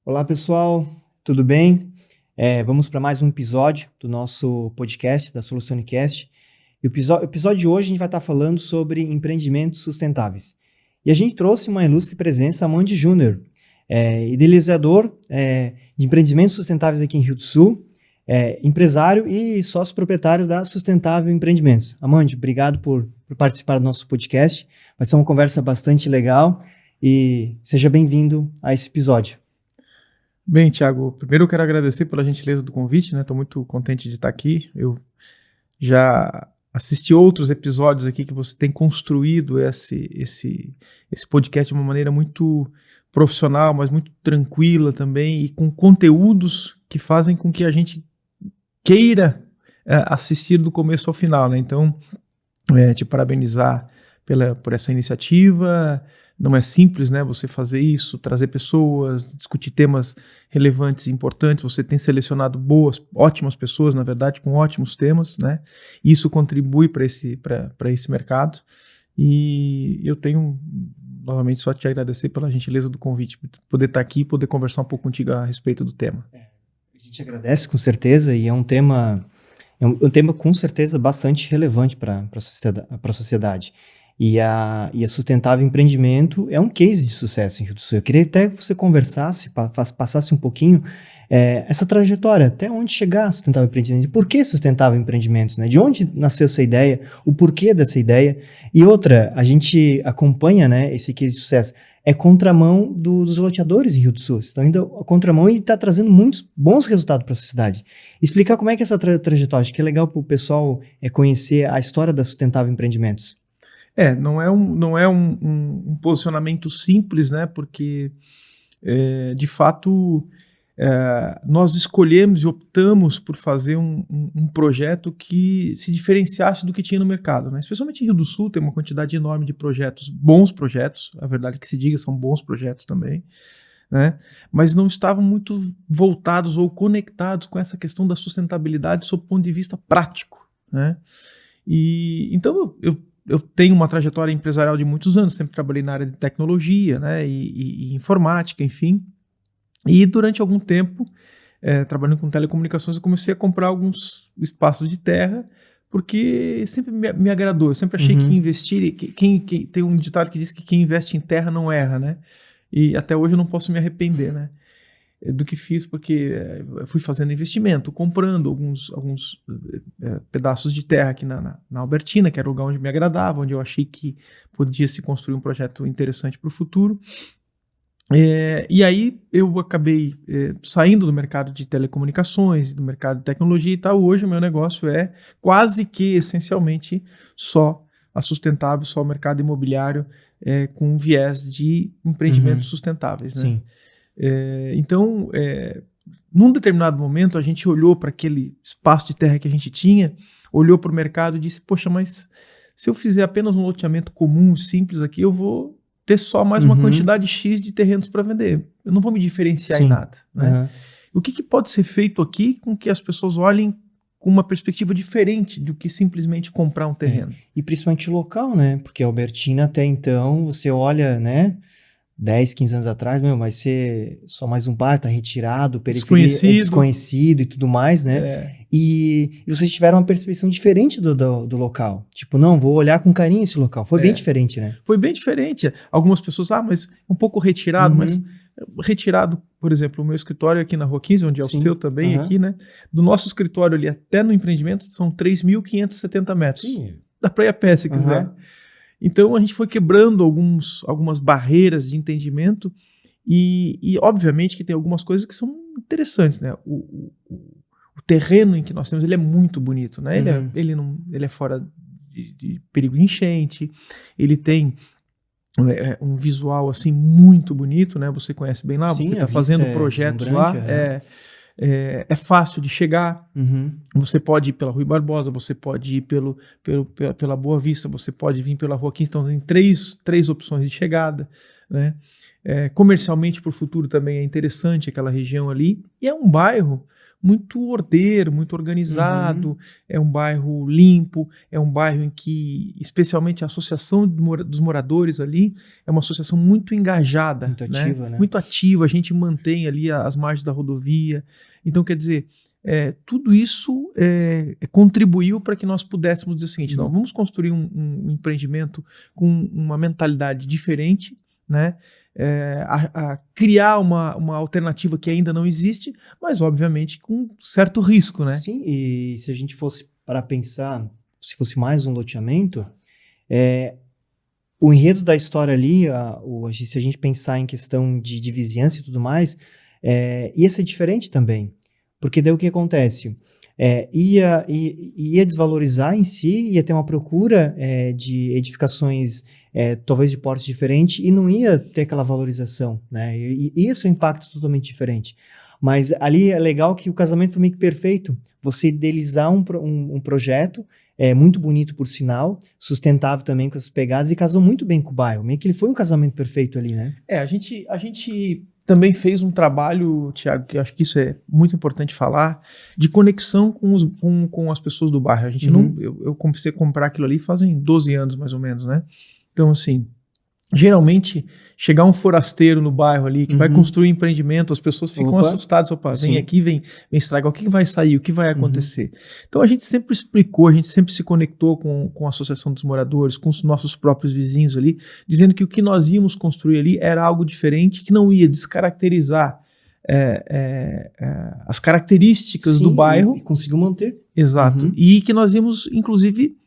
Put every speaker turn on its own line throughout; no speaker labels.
Olá, pessoal, tudo bem? Vamos para mais um episódio do nosso podcast, da Solucionecast. E o episódio de hoje a gente vai estar falando sobre empreendimentos sustentáveis. E a gente trouxe uma ilustre presença, Amandi Júnior, idealizador de empreendimentos sustentáveis aqui em Rio do Sul, empresário e sócio proprietário da Sustentável Empreendimentos. Amandi, obrigado por participar do nosso podcast. Vai ser uma conversa bastante legal e seja bem-vindo a esse episódio.
Bem, Thiago, primeiro eu quero agradecer pela gentileza do convite, né? Estou muito contente de estar aqui. Eu já assisti outros episódios aqui que você tem construído esse podcast de uma maneira muito profissional, mas muito tranquila também e com conteúdos que fazem com que a gente queira assistir do começo ao final, né? Então, te parabenizar por essa iniciativa. Não é simples, né, você fazer isso, trazer pessoas, discutir temas relevantes e importantes. Você tem selecionado ótimas pessoas, na verdade, com ótimos temas, né? Isso contribui para esse mercado. E eu tenho, novamente, só te agradecer pela gentileza do convite, por poder estar aqui e poder conversar um pouco contigo a respeito do tema.
A gente agradece, com certeza, e é um tema com certeza bastante relevante para a sociedade. E a Sustentável Empreendimento é um case de sucesso em Rio do Sul. Eu queria até que você conversasse, passasse um pouquinho essa trajetória, até onde chegar a Sustentável Empreendimento. Por que Sustentável Empreendimentos? Né? De onde nasceu essa ideia? O porquê dessa ideia? E outra, a gente acompanha, né, esse case de sucesso. É contramão dos loteadores em Rio do Sul. Estão indo a contramão e está trazendo muitos bons resultados para a sociedade. Explicar como é que é essa trajetória. Acho que é legal para o pessoal conhecer a história da Sustentável Empreendimentos.
Não é um posicionamento simples, né? Porque, de fato, nós escolhemos e optamos por fazer um projeto que se diferenciasse do que tinha no mercado, né? Especialmente em Rio do Sul, tem uma quantidade enorme de projetos, bons projetos, a verdade que se diga, são bons projetos também, né? Mas não estavam muito voltados ou conectados com essa questão da sustentabilidade sob o ponto de vista prático, né? E então eu tenho uma trajetória empresarial de muitos anos, sempre trabalhei na área de tecnologia, né, e informática, enfim. E durante algum tempo, trabalhando com telecomunicações, eu comecei a comprar alguns espaços de terra, porque sempre me agradou. Eu sempre achei que investir, tem um ditado que diz que quem investe em terra não erra, né? E até hoje eu não posso me arrepender, né, do que fiz, porque eu fui fazendo investimento, comprando alguns pedaços de terra aqui na Albertina, que era o lugar onde me agradava, onde eu achei que podia se construir um projeto interessante para o futuro. E aí eu acabei saindo do mercado de telecomunicações, do mercado de tecnologia e tal. Hoje o meu negócio é quase que essencialmente só a sustentável, só o mercado imobiliário com um viés de empreendimentos sustentáveis, né?
Sim.
Então, num determinado momento, a gente olhou para aquele espaço de terra que a gente tinha, olhou para o mercado e disse, poxa, mas se eu fizer apenas um loteamento comum, simples aqui, eu vou ter só mais uma quantidade X de terrenos para vender. Eu não vou me diferenciar em nada, né? O que pode ser feito aqui com que as pessoas olhem com uma perspectiva diferente do que simplesmente comprar um terreno?
E principalmente local, né? Porque a Albertina até então, você olha, né? 10, 15 anos atrás, vai ser só mais um bar, tá retirado, periferia desconhecido e tudo mais, né? E vocês tiveram uma percepção diferente do local. Tipo, não, vou olhar com carinho esse local. Foi bem diferente, né?
Foi bem diferente. Algumas pessoas, mas um pouco retirado, mas retirado, por exemplo, o meu escritório aqui na Rua 15, onde é o seu também aqui, né? Do nosso escritório ali até no empreendimento são 3.570 metros.
Sim.
Dá pra ir a pé se quiser. Então a gente foi quebrando algumas barreiras de entendimento e obviamente que tem algumas coisas que são interessantes, né? O terreno em que nós temos, ele é muito bonito, né? Ele é fora de perigo de enchente, ele tem um visual assim muito bonito, né? Você conhece bem lá, você está fazendo projetos lá, é fácil de chegar. Você pode ir pela Rui Barbosa, você pode ir pela Boa Vista, você pode vir pela Rua 15, então tem três opções de chegada. né? Comercialmente para o futuro também é interessante aquela região ali, e é um bairro muito ordeiro, muito organizado, é um bairro limpo, é um bairro em que, especialmente a associação dos moradores ali, é uma associação muito engajada,
Muito ativa, né?
Muito ativa, a gente mantém ali as margens da rodovia, então quer dizer, tudo isso contribuiu para que nós pudéssemos dizer o seguinte, não, vamos construir um empreendimento com uma mentalidade diferente, né? A criar uma alternativa que ainda não existe, mas obviamente com certo risco, né?
Sim, e se a gente fosse para pensar, se fosse mais um loteamento, o enredo da história ali, se a gente pensar em questão de vizinhança e tudo mais, ia ser diferente também. Porque daí o que acontece? Ia desvalorizar em si, ia ter uma procura de edificações talvez de porte diferente e não ia ter aquela valorização, né? E isso é um impacto totalmente diferente. Mas ali é legal que o casamento foi meio que perfeito. Você idealizar um projeto muito bonito, por sinal, sustentável também com essas pegadas e casou muito bem com o bairro. Meio que ele foi um casamento perfeito ali, né?
A gente também fez um trabalho, Thiago, que eu acho que isso é muito importante falar, de conexão com as pessoas do bairro. A gente eu comecei a comprar aquilo ali fazem 12 anos, mais ou menos, né? Então, assim, geralmente, chegar um forasteiro no bairro ali, que vai construir um empreendimento, as pessoas ficam assustadas, vem aqui, vem estragar, o que vai sair, o que vai acontecer? Então, a gente sempre explicou, a gente sempre se conectou com a Associação dos Moradores, com os nossos próprios vizinhos ali, dizendo que o que nós íamos construir ali era algo diferente, que não ia descaracterizar as características do bairro.
E conseguiu manter.
Exato. E que nós íamos, inclusive,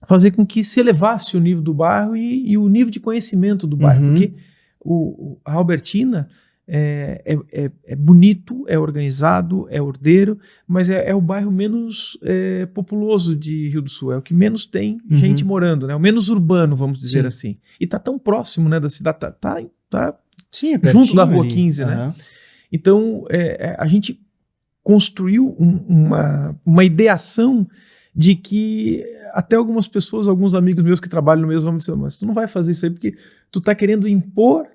fazer com que se elevasse o nível do bairro e o nível de conhecimento do bairro, porque a Albertina é bonito, é organizado, é ordeiro, mas é o bairro menos populoso de Rio do Sul, é o que menos tem gente morando, né? O menos urbano, vamos dizer assim. E tá tão próximo, né, da cidade, tá junto da Rua 15, né? Então, a gente construiu uma ideação de que até algumas pessoas, alguns amigos meus que trabalham no mesmo, vão dizer, mas tu não vai fazer isso aí porque tu tá querendo impor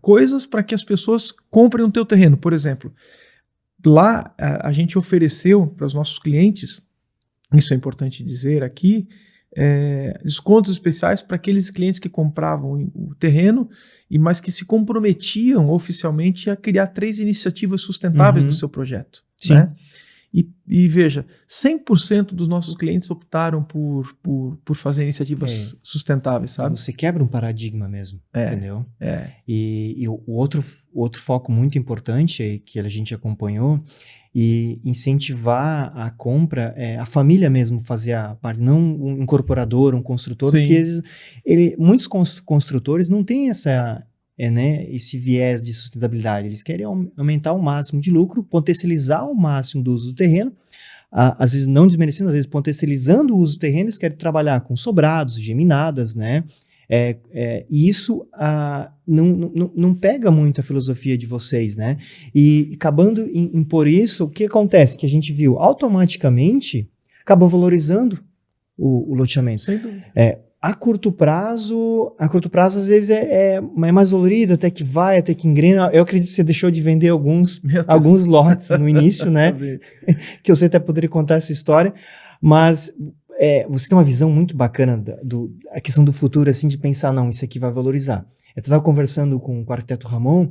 coisas para que as pessoas comprem o teu terreno. Por exemplo, lá a gente ofereceu para os nossos clientes, isso é importante dizer aqui, descontos especiais para aqueles clientes que compravam o terreno, mas que se comprometiam oficialmente a criar 3 iniciativas sustentáveis do seu projeto.
Sim.
Né? E veja, 100% dos nossos clientes optaram por fazer iniciativas sustentáveis, sabe?
Você quebra um paradigma mesmo, entendeu? E o outro foco muito importante que a gente acompanhou e incentivar a compra, a família mesmo fazer a parte, não um incorporador, um construtor, porque às vezes, muitos construtores não têm esse viés de sustentabilidade. Eles querem aumentar o máximo de lucro, potencializar o máximo do uso do terreno, às vezes não desmerecendo, às vezes potencializando o uso do terreno, eles querem trabalhar com sobrados, geminadas, né? E isso não pega muito a filosofia de vocês, né? E acabando em por isso, o que acontece? Que a gente viu automaticamente, acabou valorizando o loteamento.
Sem dúvida.
A curto prazo, às vezes é mais dolorido, até que engrena. Eu acredito que você deixou de vender alguns lotes no início, né? Que você até poderia contar essa história, mas você tem uma visão muito bacana a questão do futuro, assim, de pensar, não, isso aqui vai valorizar. Eu estava conversando com o arquiteto Ramon,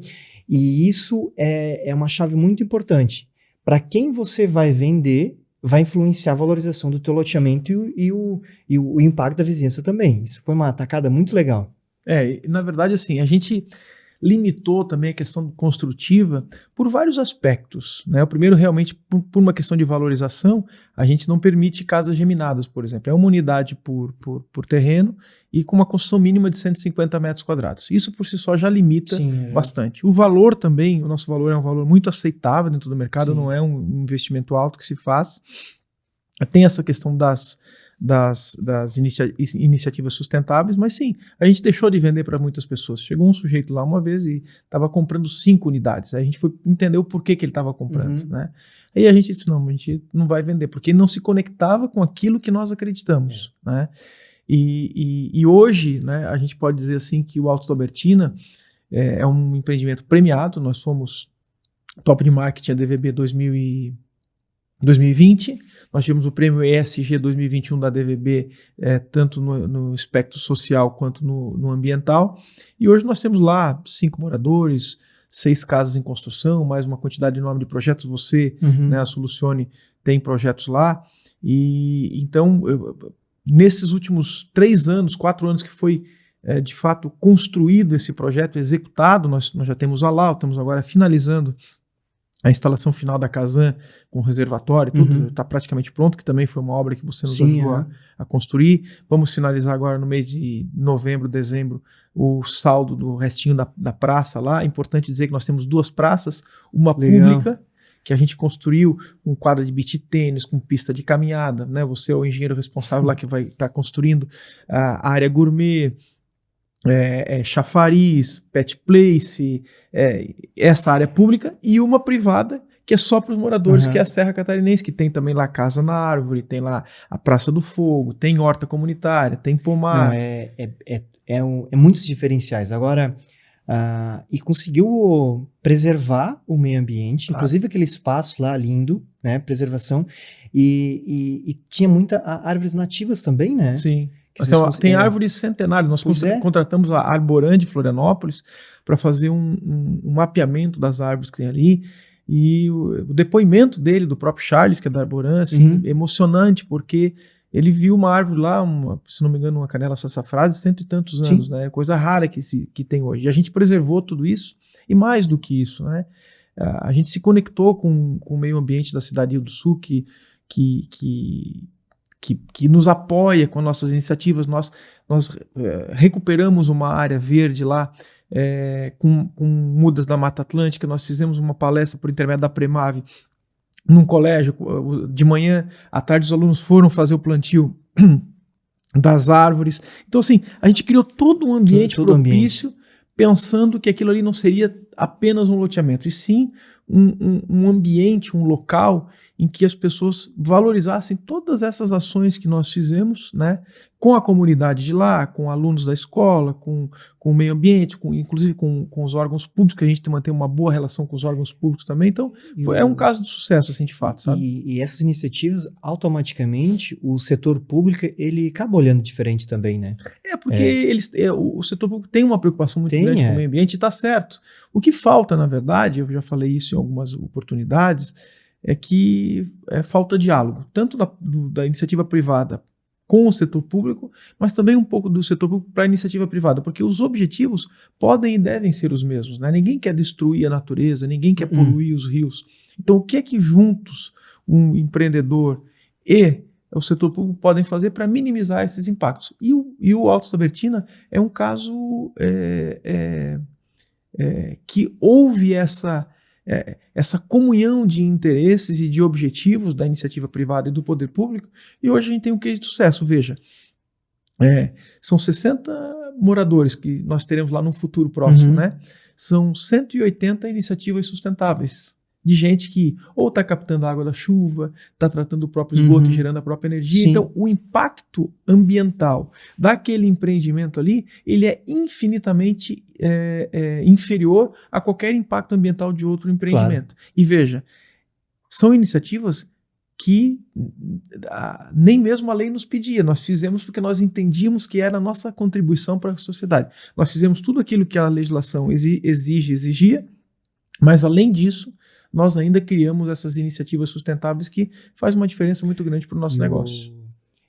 e isso é uma chave muito importante. Para quem você vai vender, vai influenciar a valorização do teu loteamento e o impacto da vizinhança também. Isso foi uma atacada muito legal.
Na verdade, assim, a gente limitou também a questão construtiva por vários aspectos, né? O primeiro, realmente, por uma questão de valorização, a gente não permite casas geminadas, por exemplo. É uma unidade por terreno e com uma construção mínima de 150 metros quadrados. Isso, por si só, já limita bastante. O valor também, o nosso valor é um valor muito aceitável dentro do mercado, não é um investimento alto que se faz. Tem essa questão das iniciativas sustentáveis, mas sim, a gente deixou de vender para muitas pessoas. Chegou um sujeito lá uma vez e estava comprando 5 unidades. Aí a gente foi entender o porquê que ele estava comprando. Né? Aí a gente disse, não, a gente não vai vender, porque ele não se conectava com aquilo que nós acreditamos. Né? E hoje, né, a gente pode dizer assim que o Altos da Albertina é um empreendimento premiado. Nós fomos top de marketing ADVB 2020, nós tivemos o prêmio ESG 2021 da DVB, tanto no espectro social quanto no ambiental, e hoje nós temos lá 5 moradores, 6 casas em construção, mais uma quantidade enorme de projetos. Você, né, a Solucione, tem projetos lá, e então, nesses últimos 3 anos, 4 anos que foi de fato construído esse projeto, executado, nós já temos a Lau, estamos agora finalizando a instalação final da Casan com reservatório, tudo está praticamente pronto, que também foi uma obra que você nos ajudou a construir. Vamos finalizar agora no mês de novembro, dezembro, o saldo do restinho da praça lá. É importante dizer que nós temos 2 praças, uma pública, que a gente construiu com quadra de beach tênis, com pista de caminhada, né? Você é o engenheiro responsável lá que vai estar construindo a área gourmet, chafariz, pet place, essa área pública, e uma privada que é só para os moradores, que é a Serra Catarinense, que tem também lá Casa na Árvore, tem lá a Praça do Fogo, tem horta comunitária, tem pomar.
Muitos diferenciais. Agora, e conseguiu preservar o meio ambiente, inclusive aquele espaço lá lindo, né, preservação, e tinha muitas árvores nativas também, né?
Sim. Tem árvores centenárias. Nós contratamos a Arboran de Florianópolis para fazer um mapeamento das árvores que tem ali. E o depoimento dele, do próprio Charles, que é da Arboran, assim, emocionante, porque ele viu uma árvore lá, se não me engano, uma canela sassafrasa, 100 e tantos anos, né? Coisa rara que tem hoje. E a gente preservou tudo isso, e mais do que isso, né? A gente se conectou com o meio ambiente da cidade do Sul, que nos apoia com nossas iniciativas. Nós recuperamos uma área verde lá, com mudas da Mata Atlântica. Nós fizemos uma palestra por intermédio da Premave num colégio, de manhã, à tarde os alunos foram fazer o plantio das árvores. Então, assim, a gente criou todo um ambiente propício, pensando que aquilo ali não seria apenas um loteamento, e sim um ambiente, um local em que as pessoas valorizassem todas essas ações que nós fizemos, né, com a comunidade de lá, com alunos da escola, com o meio ambiente, inclusive com os órgãos públicos, que a gente mantém uma boa relação com os órgãos públicos também. Então, é um caso de sucesso, assim, de fato, sabe?
E essas iniciativas, automaticamente, o setor público, ele acaba olhando diferente também, né?
Porque o setor público tem uma preocupação muito grande com o meio ambiente, e está certo. O que falta, na verdade, eu já falei isso em algumas oportunidades, é que falta diálogo, tanto da iniciativa privada com o setor público, mas também um pouco do setor público para a iniciativa privada, porque os objetivos podem e devem ser os mesmos, né? Ninguém quer destruir a natureza, ninguém quer poluir os rios. Então, o que é que juntos um empreendedor e o setor público podem fazer para minimizar esses impactos? E o Altos da Albertina é um caso que houve essa comunhão de interesses e de objetivos da iniciativa privada e do poder público, e hoje a gente tem um case de sucesso. Veja, são 60 moradores que nós teremos lá no futuro próximo, né? São 180 iniciativas sustentáveis, de gente que ou está captando a água da chuva, está tratando o próprio esgoto e gerando a própria energia. Sim. Então, o impacto ambiental daquele empreendimento ali, ele é infinitamente inferior a qualquer impacto ambiental de outro empreendimento. Claro. E veja, são iniciativas que nem mesmo a lei nos pedia. Nós fizemos porque nós entendíamos que era a nossa contribuição para a sociedade. Nós fizemos tudo aquilo que a legislação exigia, mas além disso, nós ainda criamos essas iniciativas sustentáveis que faz uma diferença muito grande para o nosso negócio.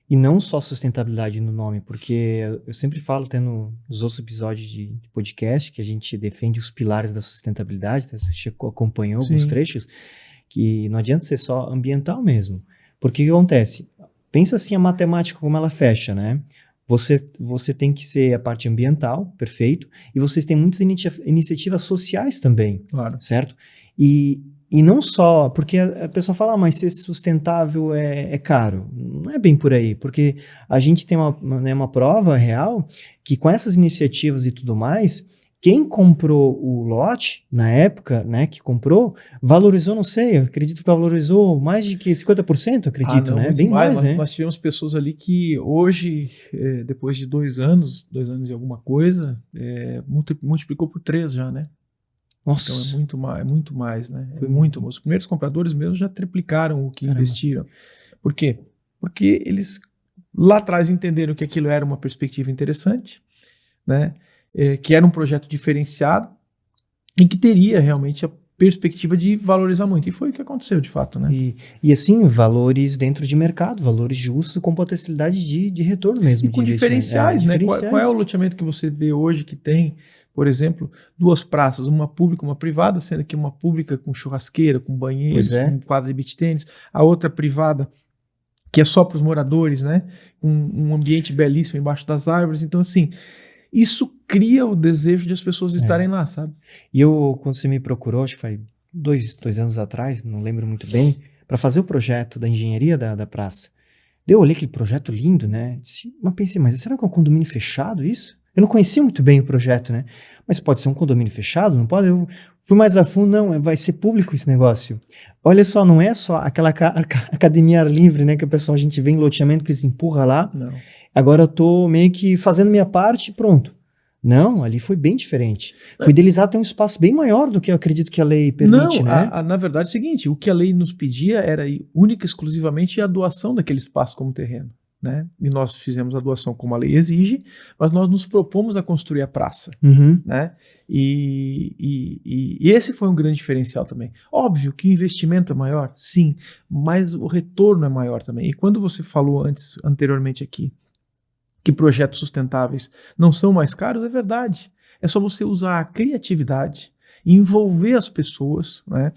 E não só sustentabilidade no nome, porque eu sempre falo, até nos outros episódios de podcast, que a gente defende os pilares da sustentabilidade, tá? Você acompanhou alguns trechos, que não adianta ser só ambiental mesmo. Porque o que acontece? Pensa assim a matemática como ela fecha, né? Você tem que ser a parte ambiental, perfeito, e vocês têm muitas iniciativas sociais também, claro. Certo? E não só, porque a pessoa fala, mas ser sustentável é caro. Não é bem por aí, porque a gente tem uma prova real que com essas iniciativas e tudo mais, quem comprou o lote, na época, né, que comprou, valorizou, não sei, eu acredito que valorizou mais de que 50%, acredito,
Não,
né?
muito
Bem
mais.
mais, né?
Nós tivemos pessoas ali que hoje, depois de 2 anos e alguma coisa, multiplicou por 3 já, né? Então
Nossa,
é muito mais, né? É
foi
muito. Os primeiros compradores mesmo já triplicaram o que
caramba.
investiram. Por quê? Porque eles lá atrás entenderam que aquilo era uma perspectiva interessante, né? Que era um projeto diferenciado e que teria realmente a perspectiva de valorizar muito. E foi o que aconteceu, de fato, né?
E assim, valores dentro de mercado, valores justos com potencialidade de retorno
E
mesmo, de
com
investimento.
diferenciais, né? Qual é o
Diferenciais.
loteamento que você vê hoje que tem, por exemplo, 2 praças, uma pública, uma privada, sendo que uma pública com churrasqueira, com
Pois
banheiros,
é.
com quadra de beach tênis, a outra privada que é só para os moradores, né? Um ambiente belíssimo embaixo das árvores. Então, assim, isso cria o desejo de as pessoas estarem lá, sabe?
E eu, quando você me procurou, acho que foi dois anos atrás, não lembro muito bem, para fazer o projeto da engenharia da praça. Eu olhei aquele projeto lindo, né? Mas pensei, mas será que é um condomínio fechado isso? Eu não conhecia muito bem o projeto, né? Mas pode ser um condomínio fechado? Não pode? Eu fui mais a fundo, não, vai ser público esse negócio. Olha só, não é só aquela academia ar livre, né? Que o pessoal, a gente vê em loteamento que eles empurram lá.
Não.
Agora eu tô meio que fazendo minha parte e pronto. Não, ali foi bem diferente. Foi idealizar até um espaço bem maior do que eu acredito que a lei permite,
Não,
né?
na verdade é o seguinte, o que a lei nos pedia era única e exclusivamente a doação daquele espaço como terreno, né? E nós fizemos a doação como a lei exige, mas nós nos propomos a construir a praça,
Uhum.
né? E esse foi um grande diferencial também. Óbvio que o investimento é maior, sim, mas o retorno é maior também. E quando você falou anteriormente aqui, que projetos sustentáveis não são mais caros, é verdade. É só você usar a criatividade, envolver as pessoas, né?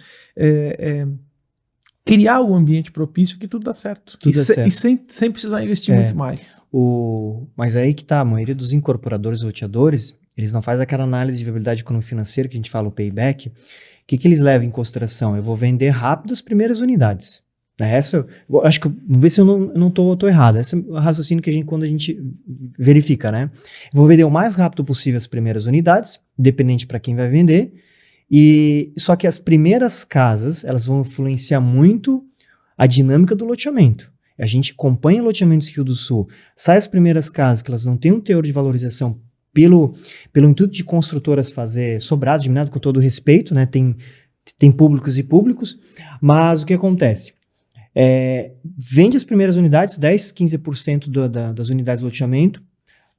Criar o ambiente propício que tudo dá certo.
Tudo dá certo.
E sem precisar investir muito mais.
Mas aí que tá, a maioria dos incorporadores loteadores, eles não fazem aquela análise de viabilidade econômico-financeira que a gente fala, o payback. O que eles levam em consideração? Eu vou vender rápido as primeiras unidades. Eu acho que, vamos ver se eu não tô errado. Esse é o raciocínio que quando a gente verifica, né? Eu vou vender o mais rápido possível as primeiras unidades, independente para quem vai vender. E só que as primeiras casas, elas vão influenciar muito a dinâmica do loteamento. A gente acompanha loteamentos Rio do Sul, sai as primeiras casas que elas não têm um teor de valorização pelo intuito de construtoras fazer sobrado, diminuído, com todo respeito, né? Tem públicos e públicos, mas o que acontece? Vende as primeiras unidades, 10, 15% das unidades de loteamento,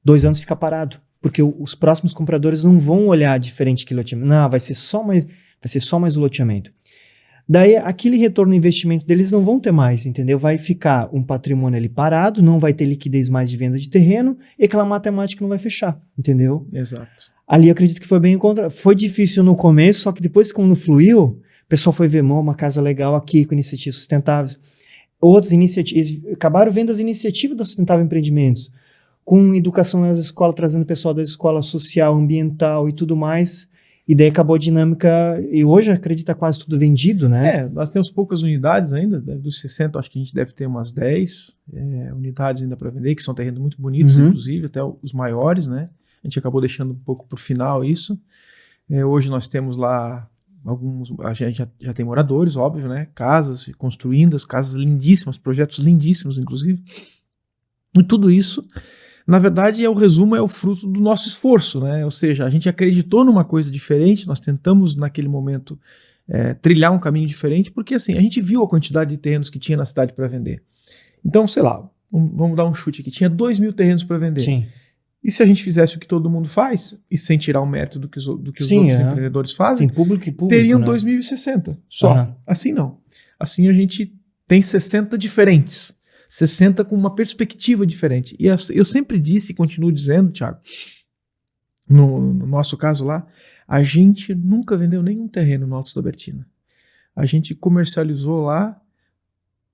2 anos fica parado, porque os próximos compradores não vão olhar diferente que loteamento. Não, vai ser só mais o loteamento. Daí, aquele retorno no investimento deles não vão ter mais, entendeu? Vai ficar um patrimônio ali parado, não vai ter liquidez mais de venda de terreno, e aquela matemática não vai fechar, entendeu?
Exato.
Ali eu acredito que foi bem contra. Foi difícil no começo, só que depois, como fluiu, o pessoal foi ver uma casa legal aqui, com iniciativas sustentáveis. Outras iniciativas, acabaram vendo as iniciativas da Sustentável Empreendimentos, com educação nas escolas, trazendo pessoal da escola social, ambiental e tudo mais. E daí acabou a dinâmica, e hoje acredita quase tudo vendido, né?
Nós temos poucas unidades ainda, dos 60, acho que a gente deve ter umas 10 unidades ainda para vender, que são terrenos muito bonitos, inclusive, até os maiores, né? A gente acabou deixando um pouco para o final isso. Hoje nós temos lá a gente já tem moradores, óbvio, né? Casas construídas, casas lindíssimas, projetos lindíssimos, inclusive. E tudo isso, na verdade, o resumo é o fruto do nosso esforço, né? Ou seja, a gente acreditou numa coisa diferente, nós tentamos, naquele momento, trilhar um caminho diferente, porque assim, a gente viu a quantidade de terrenos que tinha na cidade para vender. Então, sei lá, vamos dar um chute aqui, tinha 2.000 terrenos para vender.
Sim.
E se a gente fizesse o que todo mundo faz, e sem tirar o mérito do que os outros empreendedores fazem,
tem público e público,
teriam,
né?
2.060 só. Assim não. Assim a gente tem 60 diferentes. 60 com uma perspectiva diferente. E eu sempre disse e continuo dizendo, Thiago, no nosso caso lá, a gente nunca vendeu nenhum terreno no Alto da Bertina. A gente comercializou lá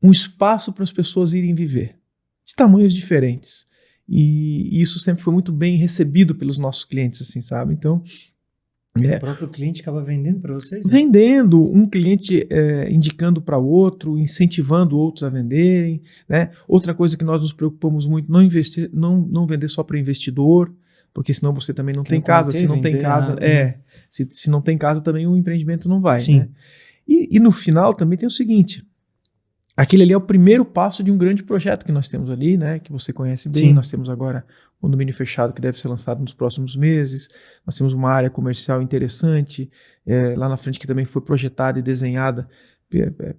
um espaço para as pessoas irem viver, de tamanhos diferentes. E isso sempre foi muito bem recebido pelos nossos clientes, assim, sabe? Então,
o próprio cliente acaba vendendo para vocês? Né?
Vendendo, um cliente indicando para o outro, incentivando outros a venderem, né? Outra coisa que nós nos preocupamos muito, não vender só para investidor, porque senão você também não
Quero
tem casa.
manter,
Se não tem
vender,
casa, se não tem casa também o empreendimento não vai.
Sim.
Né? E no final também tem o seguinte, aquele ali é o primeiro passo de um grande projeto que nós temos ali, né, que você conhece bem.
Sim.
Nós temos agora um condomínio fechado que deve ser lançado nos próximos meses, nós temos uma área comercial interessante, lá na frente que também foi projetada e desenhada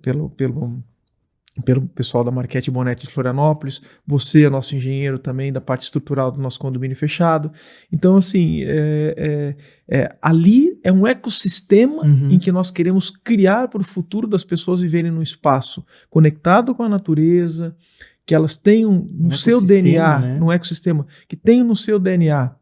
pelo pessoal da Marquete Bonetti de Florianópolis. Você é nosso engenheiro também da parte estrutural do nosso condomínio fechado. Então, assim, ali é um ecossistema em que nós queremos criar para o futuro das pessoas viverem num espaço conectado com a natureza, que elas tenham no seu DNA,
né?
num ecossistema, que tenham no seu DNA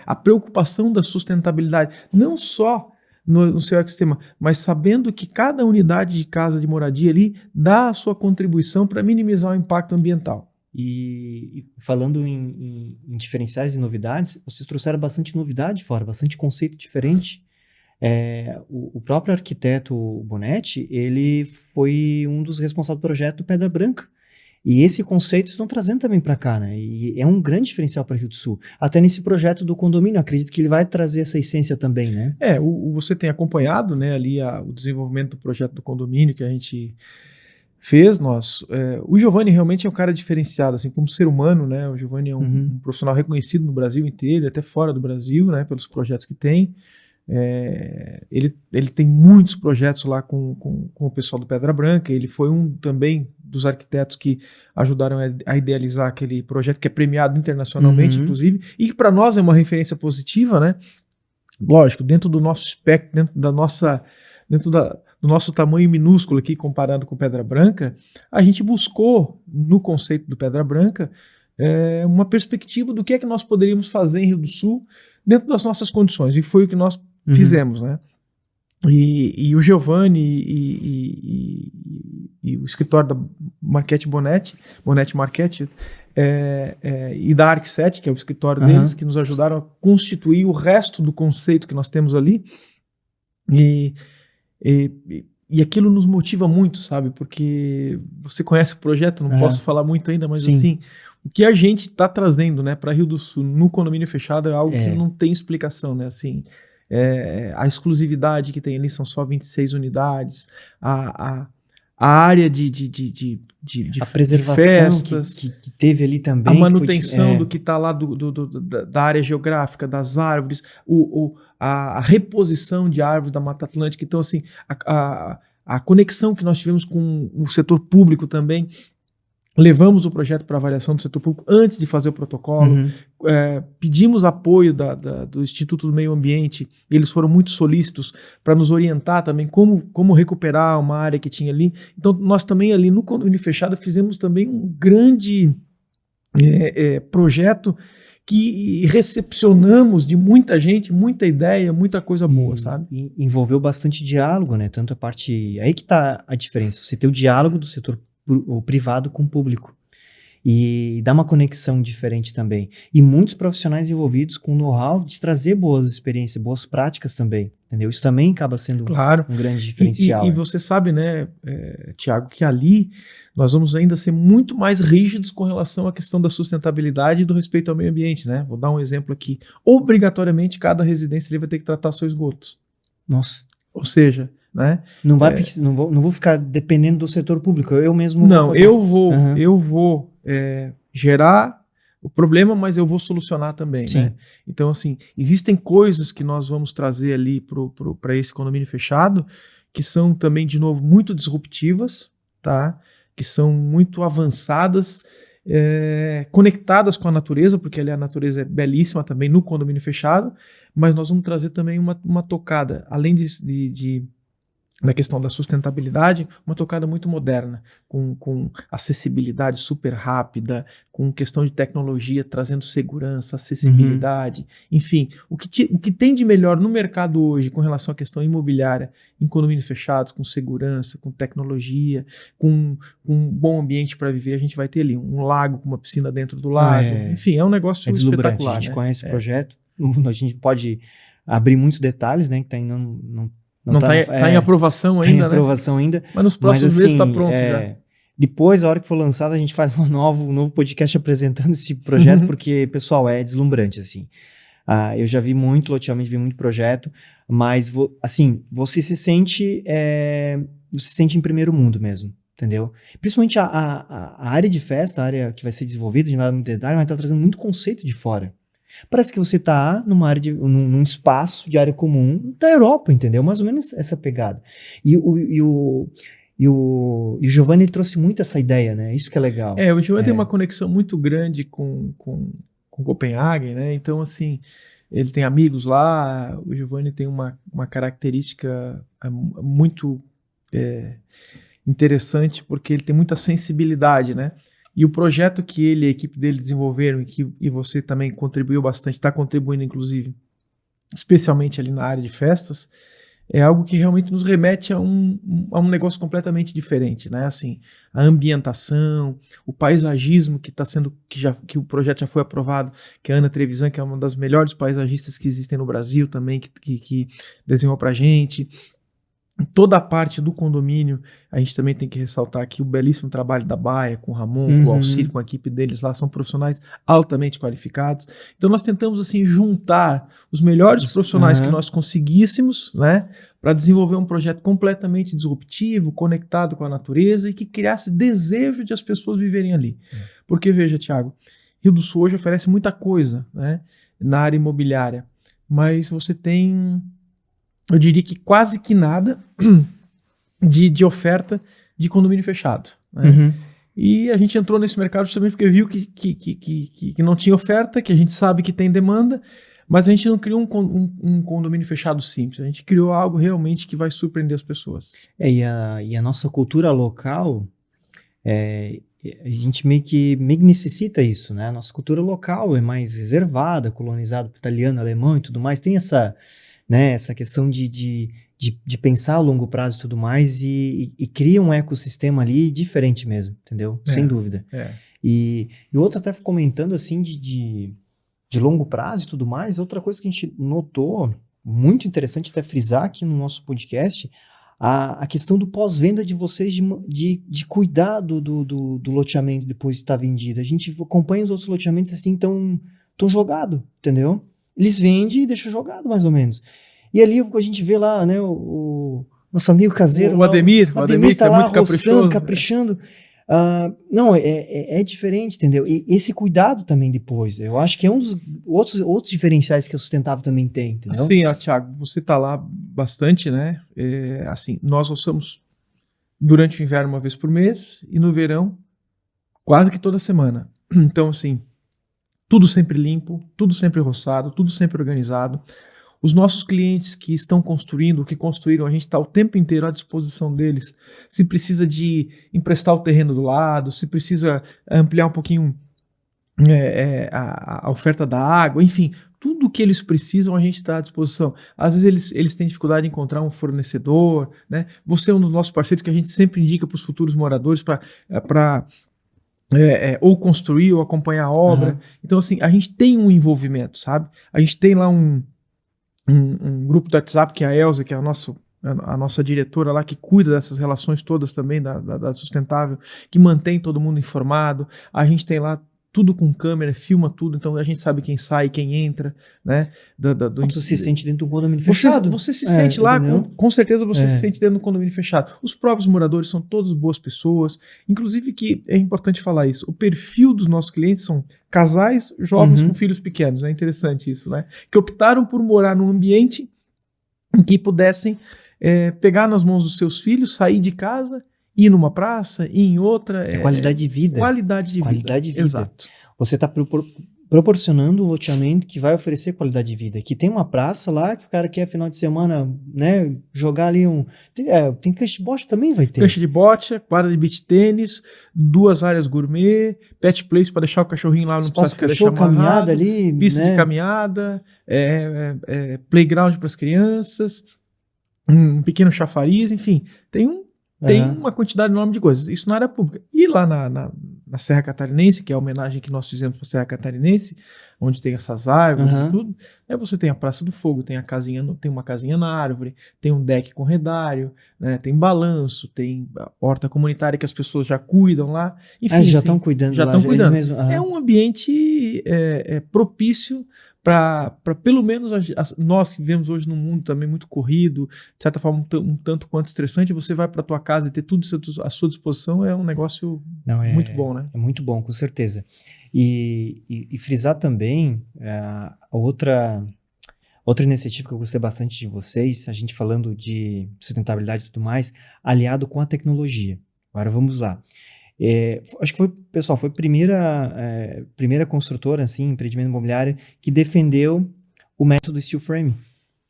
a preocupação da sustentabilidade, não só no seu ecossistema, mas sabendo que cada unidade de casa de moradia ali dá a sua contribuição para minimizar o impacto ambiental.
E falando em diferenciais e novidades, vocês trouxeram bastante novidade fora, bastante conceito diferente. O próprio arquiteto Bonetti, ele foi um dos responsáveis do projeto do Pedra Branca. E esse conceito estão trazendo também para cá, né? E é um grande diferencial para Rio do Sul. Até nesse projeto do condomínio, acredito que ele vai trazer essa essência também, né?
Você tem acompanhado, né, ali o desenvolvimento do projeto do condomínio que a gente fez. O Giovanni realmente é um cara diferenciado, assim, como ser humano, né? O Giovanni é um profissional reconhecido no Brasil inteiro, até fora do Brasil, né, pelos projetos que tem. Ele tem muitos projetos lá com o pessoal do Pedra Branca. Ele foi um também dos arquitetos que ajudaram a idealizar aquele projeto que é premiado internacionalmente, inclusive, e que para nós é uma referência positiva, né? Lógico, dentro do nosso espectro, dentro do nosso tamanho minúsculo aqui comparado com Pedra Branca, a gente buscou no conceito do Pedra Branca uma perspectiva do que é que nós poderíamos fazer em Rio do Sul dentro das nossas condições, e foi o que nós fizemos, né? E o Giovanni e o escritório da Marquete Bonetti Marquete, e da Arc7, que é o escritório deles, que nos ajudaram a constituir o resto do conceito que nós temos ali. E aquilo nos motiva muito, sabe? Porque você conhece o projeto, não posso falar muito ainda, mas assim, o que a gente está trazendo, né, para Rio do Sul no condomínio fechado é algo que não tem explicação, né? Assim, a exclusividade que tem ali são só 26 unidades, a área de
a preservação
festas,
que teve ali também,
a manutenção do que está lá da área geográfica, das árvores, a reposição de árvores da Mata Atlântica. Então, assim, a conexão que nós tivemos com o setor público também. Levamos o projeto para avaliação do setor público antes de fazer o protocolo, pedimos apoio do Instituto do Meio Ambiente, eles foram muito solícitos para nos orientar também como recuperar uma área que tinha ali. Então nós também ali no condomínio fechado fizemos também um grande projeto que recepcionamos de muita gente, muita ideia, muita coisa boa, sabe?
Envolveu bastante diálogo, né? Tanto a parte... Aí que está a diferença, você tem o diálogo do setor o privado com o público, e dá uma conexão diferente também, e muitos profissionais envolvidos com know-how de trazer boas experiências, boas práticas também, entendeu? Isso também acaba sendo um grande diferencial.
E você sabe, né, Tiago, que ali nós vamos ainda ser muito mais rígidos com relação à questão da sustentabilidade e do respeito ao meio ambiente, né? Vou dar um exemplo aqui. Obrigatoriamente cada residência vai ter que tratar seu esgoto.
Nossa.
Ou seja, né?
Não vou ficar dependendo do setor público, eu mesmo
vou fazer. Eu vou gerar o problema, mas eu vou solucionar também, né? Então, assim, existem coisas que nós vamos trazer ali para esse condomínio fechado que são também, de novo, muito disruptivas, tá? Que são muito avançadas, conectadas com a natureza, porque ali a natureza é belíssima também no condomínio fechado, mas nós vamos trazer também uma tocada, além na questão da sustentabilidade, uma tocada muito moderna, com acessibilidade super rápida, com questão de tecnologia, trazendo segurança, acessibilidade, enfim, o que tem de melhor no mercado hoje com relação à questão imobiliária, em condomínios fechados, com segurança, com tecnologia, com um bom ambiente para viver, a gente vai ter ali um lago com uma piscina dentro do lago, enfim, é um negócio espetacular.
A gente conhece o projeto, a gente pode abrir muitos detalhes, né, que não
está em aprovação ainda,
em aprovação ainda,
mas nos próximos meses está pronto já.
Depois, a hora que for lançado, a gente faz um novo podcast apresentando esse projeto, porque, pessoal, é deslumbrante, assim. Eu já vi muito loteamento, vi muito projeto, mas, assim, você se sente em primeiro mundo mesmo, entendeu? Principalmente a área de festa, a área que vai ser desenvolvida, a gente vai dar muito detalhe, mas tá trazendo muito conceito de fora. Parece que você tá num espaço de área comum da Europa, entendeu? Mais ou menos essa pegada. E o Giovanni trouxe muito essa ideia, né? Isso que é legal.
O Giovanni tem uma conexão muito grande com Copenhague, né? Então, assim, ele tem amigos lá, o Giovanni tem uma característica muito interessante, porque ele tem muita sensibilidade, né? E o projeto que ele e a equipe dele desenvolveram, e você também contribuiu bastante, está contribuindo, inclusive, especialmente ali na área de festas, é algo que realmente nos remete a um negócio completamente diferente, né? Assim, a ambientação, o paisagismo que o projeto já foi aprovado, que a Ana Trevisan, que é uma das melhores paisagistas que existem no Brasil também, que desenhou pra gente. Toda a parte do condomínio, a gente também tem que ressaltar aqui o belíssimo trabalho da Baia, com o Ramon, com o Alcir, com a equipe deles lá, são profissionais altamente qualificados. Então nós tentamos assim juntar os melhores profissionais que nós conseguíssemos, né, para desenvolver um projeto completamente disruptivo, conectado com a natureza e que criasse desejo de as pessoas viverem ali. Porque veja, Thiago, Rio do Sul hoje oferece muita coisa, né, na área imobiliária, mas você tem, eu diria que quase que nada de oferta de condomínio fechado, né? E a gente entrou nesse mercado justamente porque viu que não tinha oferta, que a gente sabe que tem demanda, mas a gente não criou um condomínio fechado simples, a gente criou algo realmente que vai surpreender as pessoas.
E a nossa cultura local, a gente meio que necessita isso, né? A nossa cultura local é mais reservada, colonizada por italiano, alemão e tudo mais, tem essa, né, essa questão de pensar a longo prazo e tudo mais, e cria um ecossistema ali diferente mesmo, entendeu? Sem dúvida. E o outro até comentando assim de longo prazo e tudo mais, outra coisa que a gente notou, muito interessante até frisar aqui no nosso podcast, a questão do pós-venda de vocês, de cuidar do loteamento depois de estar vendido. A gente acompanha os outros loteamentos assim, tão jogado, entendeu? Eles vendem e deixam jogado, mais ou menos. E ali a gente vê lá, né, o nosso amigo caseiro.
O Ademir
tá
é
lá
muito caprichoso.
Caprichando. Não, é diferente, entendeu? E esse cuidado também depois, eu acho que é um dos outros diferenciais que a Sustentável também tem, entendeu?
Sim, Thiago, você tá lá bastante, né? Assim, nós roçamos durante o inverno uma vez por mês e no verão quase que toda semana. Então, assim, tudo sempre limpo, tudo sempre roçado, tudo sempre organizado. Os nossos clientes que estão construindo, que construíram, a gente está o tempo inteiro à disposição deles. Se precisa de emprestar o terreno do lado, se precisa ampliar um pouquinho a oferta da água, enfim, tudo que eles precisam a gente está à disposição. Às vezes eles têm dificuldade de encontrar um fornecedor, né? Você é um dos nossos parceiros que a gente sempre indica para os futuros moradores para ou construir ou acompanhar a obra. Então, assim, a gente tem um envolvimento, sabe? A gente tem lá um grupo do WhatsApp, que é a Elza, que é a nossa diretora lá, que cuida dessas relações todas também, da Sustentável, que mantém todo mundo informado. A gente tem lá tudo com câmera, filma tudo, então a gente sabe quem sai, quem entra, né?
Você se sente dentro de um condomínio fechado.
Você se sente lá, com certeza você se sente dentro de um condomínio fechado. Os próprios moradores são todos boas pessoas, inclusive que é importante falar isso, o perfil dos nossos clientes são casais jovens com filhos pequenos, é interessante isso, né? Que optaram por morar num ambiente em que pudessem pegar nas mãos dos seus filhos, sair de casa, ir numa praça, ir em outra.
Qualidade de vida.
Qualidade de vida.
Exato. Você está proporcionando um loteamento que vai oferecer qualidade de vida. Que tem uma praça lá que o cara quer final de semana, né, jogar ali tem cancha de bote também, vai ter.
Cancha de bote, quadra de beach tênis, 2 áreas gourmet, pet place para deixar o cachorrinho lá, não precisa ficar deixando
caminhada ali,
pista de caminhada, playground para as crianças, um pequeno chafariz, enfim, tem uma quantidade enorme de coisas. Isso na área pública. E lá na Serra Catarinense, que é a homenagem que nós fizemos para a Serra Catarinense, onde tem essas árvores e tudo. Aí você tem a Praça do Fogo, tem uma casinha na árvore, tem um deck com redário, né, tem balanço, tem a horta comunitária que as pessoas já cuidam lá. Enfim,
já estão cuidando
já
lá.
estão cuidando.
Mesmo,
é um ambiente propício para pelo menos nós que vivemos hoje num mundo também muito corrido, de certa forma um tanto quanto estressante, você vai para tua casa e ter tudo à sua disposição é um negócio muito bom, né?
É muito bom, com certeza. E frisar também outra iniciativa que eu gostei bastante de vocês, a gente falando de sustentabilidade e tudo mais, aliado com a tecnologia. Agora vamos lá. Acho que foi a primeira construtora, assim, empreendimento imobiliário, que defendeu o método steel frame,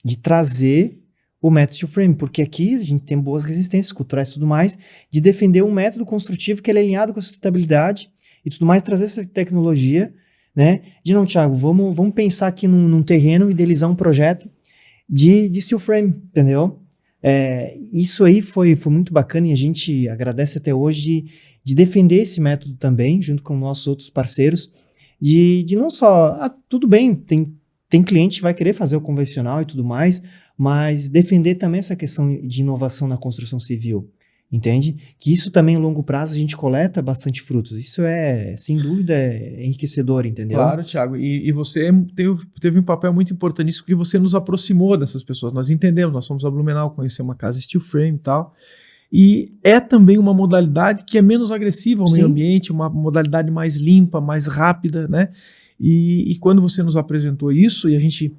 de trazer o método steel frame, porque aqui a gente tem boas resistências culturais e tudo mais, de defender um método construtivo que ele é alinhado com a sustentabilidade e tudo mais, trazer essa tecnologia, né, de não, Thiago, vamos pensar aqui num terreno, idealizar um projeto de steel frame, entendeu? Isso aí foi muito bacana e a gente agradece até hoje de defender esse método também, junto com nossos outros parceiros, de não só, tudo bem, tem cliente que vai querer fazer o convencional e tudo mais, mas defender também essa questão de inovação na construção civil, entende? Que isso também, a longo prazo, a gente coleta bastante frutos. Isso sem dúvida, enriquecedor, entendeu?
Claro, Thiago. E você teve um papel muito importante nisso, porque você nos aproximou dessas pessoas. Nós entendemos, nós fomos a Blumenau conhecer uma casa steel frame e tal. E é também uma modalidade que é menos agressiva ao meio ambiente, uma modalidade mais limpa, mais rápida, né? E quando você nos apresentou isso e a gente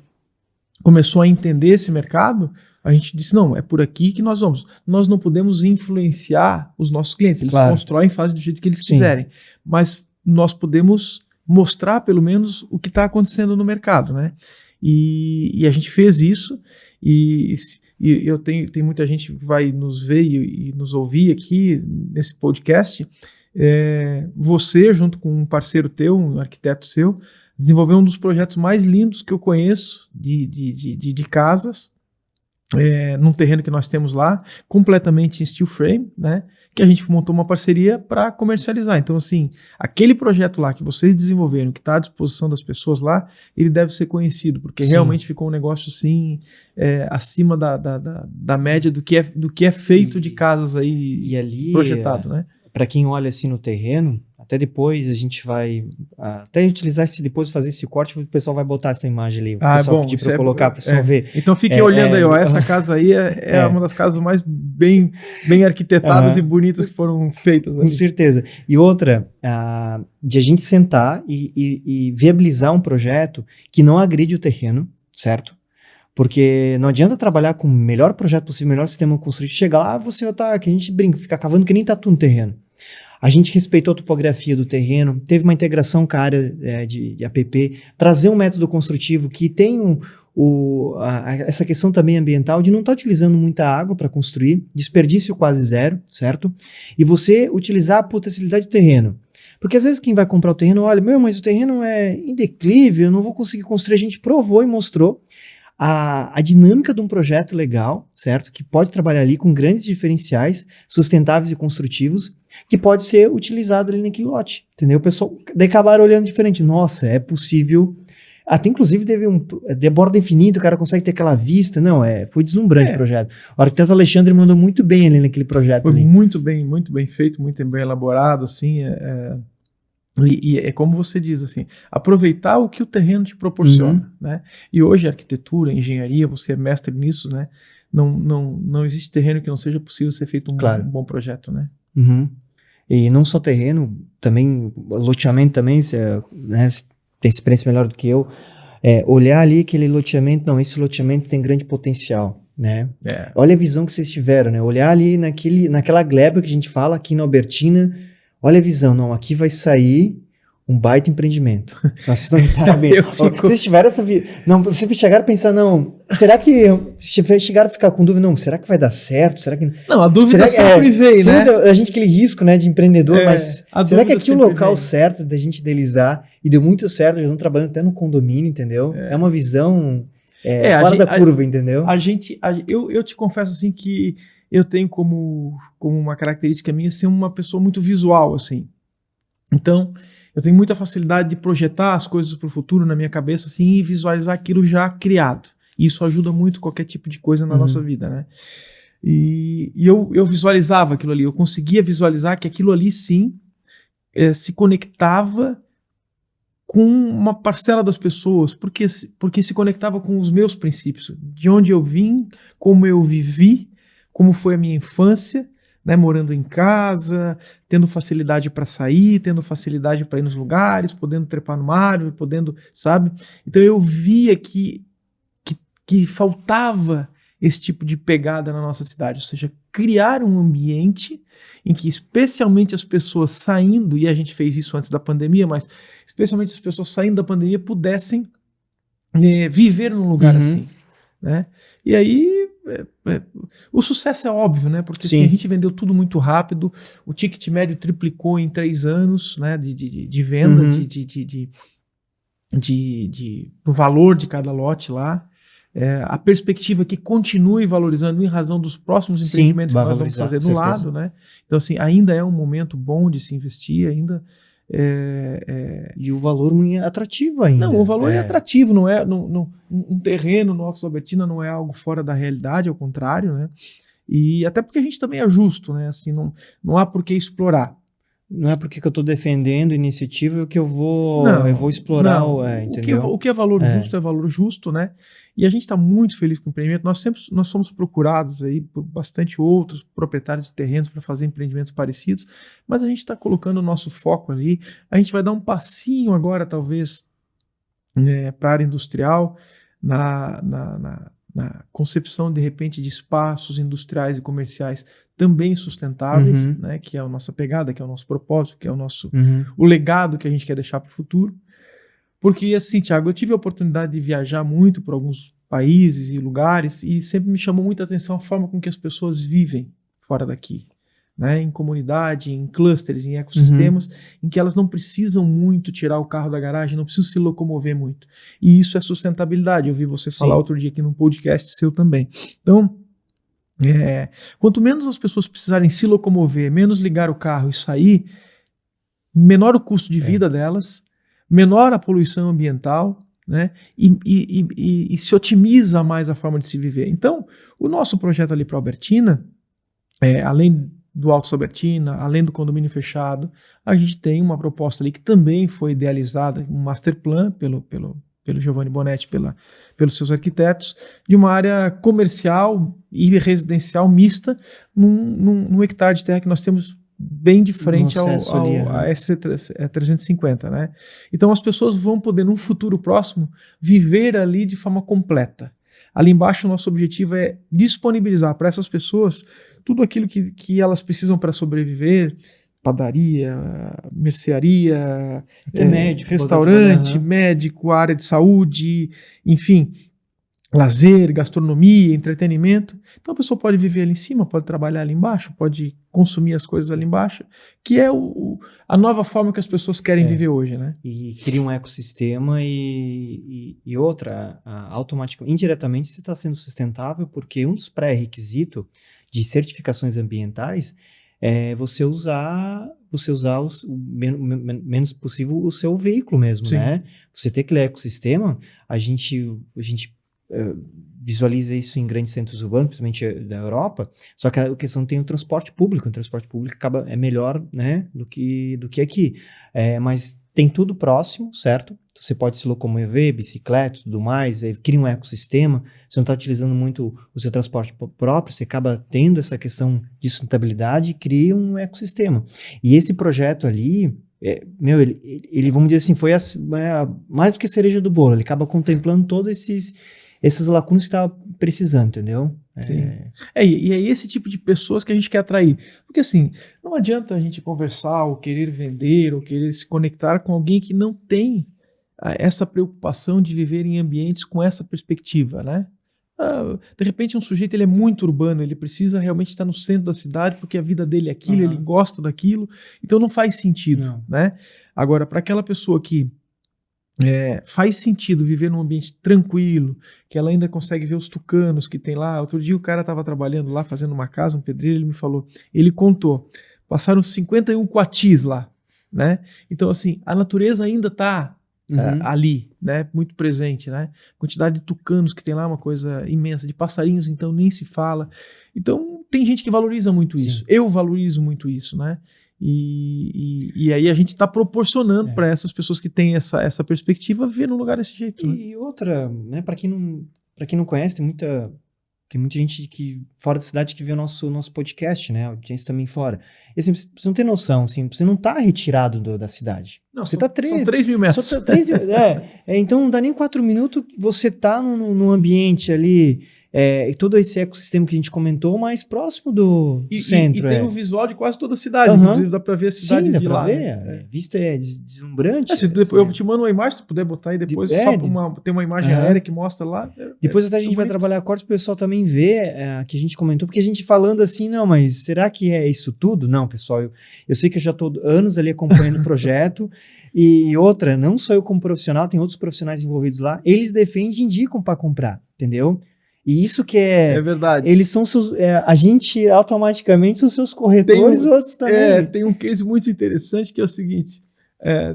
começou a entender esse mercado, a gente disse, não, é por aqui que nós vamos. Nós não podemos influenciar os nossos clientes, eles constroem e fazem do jeito que eles quiserem, mas nós podemos mostrar pelo menos o que está acontecendo no mercado, né? E a gente fez isso, e tem muita gente que vai nos ver e nos ouvir aqui nesse podcast. Você, junto com um parceiro teu, um arquiteto seu, desenvolveu um dos projetos mais lindos que eu conheço de casas, num terreno que nós temos lá, completamente em steel frame, né? Que a gente montou uma parceria para comercializar. Então, assim, aquele projeto lá que vocês desenvolveram, que está à disposição das pessoas lá, ele deve ser conhecido, porque realmente ficou um negócio assim, acima da média do que é feito de casas aí
e ali,
projetado, né?
Para quem olha assim no terreno, até depois a gente vai até utilizar fazer esse corte, o pessoal vai botar essa imagem ali, o pessoal pedir para eu colocar para o pessoal ver.
Então fiquem olhando aí, ó, essa casa aí é uma das casas mais bem arquitetadas e bonitas que foram feitas ali.
Com certeza. E outra, de a gente sentar e viabilizar um projeto que não agride o terreno, certo? Porque não adianta trabalhar com o melhor projeto possível, o melhor sistema construído, chegar lá, você vai estar, que a gente brinca, fica cavando que nem tatu no terreno. A gente respeitou a topografia do terreno, teve uma integração com a área de APP, trazer um método construtivo que tem essa questão também ambiental de não estar utilizando muita água para construir, desperdício quase zero, certo? E você utilizar a potencialidade do terreno. Porque às vezes quem vai comprar o terreno, olha, mas o terreno é em declive, eu não vou conseguir construir. A gente provou e mostrou a dinâmica de um projeto legal, certo? Que pode trabalhar ali com grandes diferenciais sustentáveis e construtivos, que pode ser utilizado ali naquele lote, entendeu? O pessoal daí acabaram olhando diferente. Nossa, é possível. Até inclusive teve de borda infinita, o cara consegue ter aquela vista. Não, foi deslumbrante o projeto. O arquiteto Alexandre mandou muito bem ali naquele projeto.
Foi ali. Muito bem feito, muito bem elaborado, assim, E é como você diz, assim, aproveitar o que o terreno te proporciona, né? E hoje a arquitetura, a engenharia, você é mestre nisso, né? Não existe terreno que não seja possível ser feito um bom projeto, né?
Uhum. E não só terreno, também loteamento também, né, tem experiência melhor do que eu, olhar ali aquele loteamento, não, esse loteamento tem grande potencial, né? Olha a visão que vocês tiveram, né? Olhar ali naquela gleba que a gente fala aqui na Albertina. Olha a visão, não, aqui vai sair um baita empreendimento. Nossa, vocês estão de parabéns. Vocês tiveram essa vida. Não, vocês chegaram a pensar, não, será que. Chegaram a ficar com dúvida, não, será que vai dar certo? Será que.
Não, a dúvida sempre vem, né?
A gente aquele risco, né, de empreendedor, mas será que aqui é o local certo da gente idealizar? E deu muito certo, já estão trabalhando até no condomínio, entendeu? É uma visão fora da curva, entendeu?
Eu te confesso assim que eu tenho como uma característica minha ser uma pessoa muito visual, assim. Então, eu tenho muita facilidade de projetar as coisas para o futuro na minha cabeça assim, e visualizar aquilo já criado. E isso ajuda muito qualquer tipo de coisa na nossa vida, né? E eu visualizava aquilo ali, eu conseguia visualizar que aquilo ali sim se conectava com uma parcela das pessoas, porque se conectava com os meus princípios, de onde eu vim, como eu vivi, como foi a minha infância, né, morando em casa, tendo facilidade para sair, tendo facilidade para ir nos lugares, podendo trepar numa árvore, podendo, sabe? Então eu via que faltava esse tipo de pegada na nossa cidade, ou seja, criar um ambiente em que especialmente as pessoas saindo, e a gente fez isso antes da pandemia, mas especialmente as pessoas saindo da pandemia pudessem viver num lugar assim, né? E aí o sucesso é óbvio, né? Porque assim, a gente vendeu tudo muito rápido, o ticket médio triplicou em 3 anos, né? De venda, do valor de cada lote lá. A perspectiva é que continue valorizando em razão dos próximos empreendimentos que nós vamos fazer do lado, né? Então, assim, ainda é um momento bom de se investir, ainda.
E o valor muito atrativo ainda.
Não, o valor é atrativo, não é um terreno no Alto Albertina não é algo fora da realidade, ao contrário, né? E até porque a gente também é justo, né? Assim, não há por que explorar.
Não é porque que eu estou defendendo iniciativa que eu vou explorar, entendeu?
O que é valor justo é valor justo, né? E a gente está muito feliz com o empreendimento. Nós somos procurados aí por bastante outros proprietários de terrenos para fazer empreendimentos parecidos, mas a gente está colocando o nosso foco ali. A gente vai dar um passinho agora, talvez, né, para a área industrial, na concepção, de repente, de espaços industriais e comerciais também sustentáveis, né, que é a nossa pegada, que é o nosso propósito, que é o legado que a gente quer deixar para o futuro. Porque, assim, Thiago, eu tive a oportunidade de viajar muito por alguns países e lugares e sempre me chamou muita atenção a forma com que as pessoas vivem fora daqui, né? Em comunidade, em clusters, em ecossistemas, em que elas não precisam muito tirar o carro da garagem, não precisam se locomover muito. E isso é sustentabilidade. Eu vi você falar outro dia aqui num podcast seu também. Então, quanto menos as pessoas precisarem se locomover, menos ligar o carro e sair, menor o custo de vida delas, menor a poluição ambiental, né? E se otimiza mais a forma de se viver. Então, o nosso projeto ali para Albertina, além do Alto Albertina, além do condomínio fechado, a gente tem uma proposta ali que também foi idealizada, um master plan pelo Giovanni Bonetti, pelos seus arquitetos, de uma área comercial e residencial mista num hectare de terra que nós temos bem de frente a SC350, né? Então as pessoas vão poder, num futuro próximo, viver ali de forma completa. Ali embaixo, o nosso objetivo é disponibilizar para essas pessoas tudo aquilo que elas precisam para sobreviver: padaria, mercearia,
até médico,
restaurante, médico, área de saúde, enfim, lazer, gastronomia, entretenimento. Então a pessoa pode viver ali em cima, pode trabalhar ali embaixo, pode consumir as coisas ali embaixo, que é a nova forma que as pessoas querem viver hoje, né?
E cria um ecossistema e outra, automaticamente, indiretamente, você está sendo sustentável, porque um dos pré-requisitos de certificações ambientais é você usar o menos possível o seu veículo mesmo, né? Você ter aquele ecossistema, a gente visualiza isso em grandes centros urbanos, principalmente da Europa, só que a questão tem o transporte público é melhor, né, do que aqui, mas tem tudo próximo, certo? Você pode se locomover, bicicleta e tudo mais, cria um ecossistema, você não está utilizando muito o seu transporte próprio, você acaba tendo essa questão de sustentabilidade e cria um ecossistema. E esse projeto ali, ele vamos dizer assim, foi mais do que cereja do bolo, ele acaba contemplando todos essas lacunas que estava precisando, entendeu?
Sim. E é esse tipo de pessoas que a gente quer atrair. Porque assim, não adianta a gente conversar, ou querer vender, ou querer se conectar com alguém que não tem essa preocupação de viver em ambientes com essa perspectiva, né? De repente um sujeito ele é muito urbano, ele precisa realmente estar no centro da cidade porque a vida dele é aquilo, ele gosta daquilo, então não faz sentido, né? Agora, para aquela pessoa que faz sentido viver num ambiente tranquilo, que ela ainda consegue ver os tucanos que tem lá. Outro dia o cara estava trabalhando lá, fazendo uma casa, um pedreiro, ele me falou, ele contou, passaram 51 coatis lá, né? Então, assim, a natureza ainda está ali, né? Muito presente, né? A quantidade de tucanos que tem lá é uma coisa imensa, de passarinhos, então, nem se fala. Então, tem gente que valoriza muito isso.
Sim.
Eu valorizo muito isso, né? E aí a gente está proporcionando para essas pessoas que têm essa perspectiva viver num lugar desse jeito. Né?
E outra, né, para quem não conhece, tem muita gente que fora da cidade que vê o nosso podcast, né? A audiência também fora. E assim, você não tem noção, assim, você não tá retirado da cidade.
Não,
você
são 3 mil metros.
Só 3 mil, então não dá nem 4 minutos que você tá num ambiente ali, e todo esse ecossistema que a gente comentou, mais próximo do centro.
E tem o visual de quase toda a cidade, inclusive dá para ver a cidade.
Sim, dá
de
pra
lá.
ver, a vista é deslumbrante.
Se eu te mando uma imagem, se tu puder botar aí depois, tem uma imagem aérea que mostra lá.
Depois até a gente vai trabalhar cortes para o pessoal também ver que a gente comentou, porque a gente falando assim, não, mas será que é isso tudo? Não, pessoal, eu sei que eu já estou anos ali acompanhando o projeto, e outra, não só eu como profissional, tem outros profissionais envolvidos lá, eles defendem e indicam para comprar, entendeu? E isso que é
verdade.
Eles são seus, a gente automaticamente são seus corretores, outros também.
Tem um case muito interessante que é o seguinte.